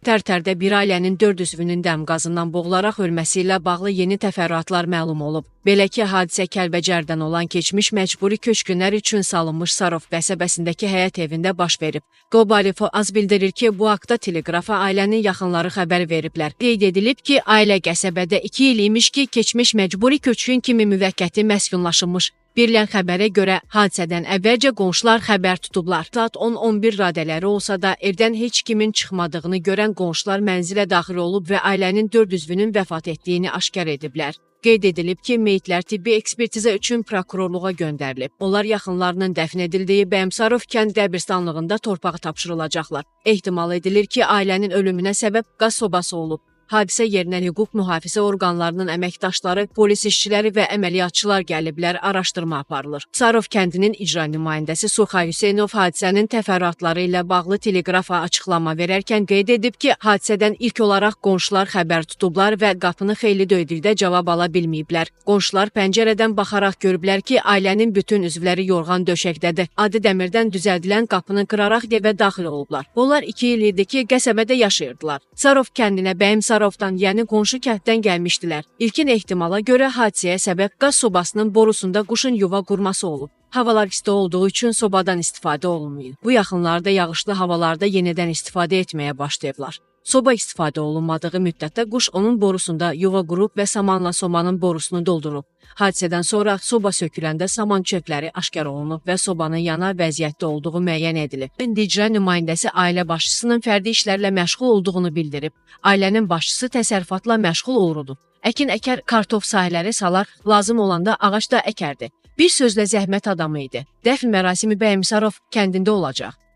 Tərtərdə bir ailənin 4 üzvünün dəm qazından boğularaq ölməsi ilə bağlı yeni təfərrüatlar məlum olub. Belə ki, hadisə Kəlbəcərdən olan keçmiş məcburi köçkünlər üçün salınmış Sarov qəsəbəsindəki həyət evində baş verib. Qobalifo az bildirir ki, bu haqda Teleqrafa ailənin yaxınları xəbər veriblər. Qeyd edilib ki, ailə qəsəbədə 2 il imiş ki, keçmiş məcburi köçkün kimi müvəqqəti məskunlaşılmış. Verilən xəbərə görə hadisədən əvvəlcə qonşular xəbər tutublar. Saat 10-11 radələri olsa da evdən heç kimin çıxmadığını görən qonşular mənzilə daxil olub və ailənin 4 üzvünün vəfat etdiyini aşkar ediblər. Qeyd edilib ki, meyitlər tibbi ekspertiza üçün prokurorluğa göndərilib. Onlar yaxınlarının dəfn edildiyi Bəyimsarov kənd qəbirstanlığında torpağı tapşırılacaqlar. Ehtimal edilir ki, ailənin ölümünə səbəb qaz sobası olub. Hadisə yerinə hüquq mühafizə orqanlarının əməkdaşları, polis işçiləri və əməliyyatçılar gəliblər, araşdırma aparılır. Sarov kəndinin icra nümayəndəsi Surxay Hüseynov hadisənin təfərrüatları ilə bağlı Teleqrafa açıqlama verərkən qeyd edib ki, hadisədən ilk olaraq qonşular xəbər tutublar və qapını xeyli döydükdə cavab ala bilməyiblər. Qonşular pəncərədən baxaraq görüblər ki, ailənin bütün üzvləri yorğan döşəkdədir. Adi dəmirdən düzəldilən qapını qıraraq evə daxil olublar. Onlar 2 il idi ki, qəsəbədə yaşayırdılar. Sarov kəndinə Bəyimsarovdan, yəni qonşu kənddən gəlmişdilər. İlkin ehtimala görə hadisəyə səbəb qaz sobasının borusunda quşun yuva qurması olub. Havalar isti olduğu üçün sobadan istifadə olunmayıb. Bu yaxınlarda yağışlı havalarda yenidən istifadə etməyə başlayıblar. Soba istifadə olunmadığı müddətdə quş onun borusunda yuva qurub və samanla sobanın borusunu doldurub. Hadisədən sonra soba söküləndə saman çöpləri aşkar olunub və sobanın yanar vəziyyətdə olduğu müəyyən edilib. İcra nümayəndəsi ailə başçısının fərdi işlərlə məşğul olduğunu bildirib. Ailənin başçısı təsərrüfatla məşğul olurdu. Əkin əkər, kartof sahələri salar, lazım olanda ağac da əkərdi. Bir sözlə zəhmət adamı idi. Dəfn mərasimi Bəyimsarov kəndində olacaq.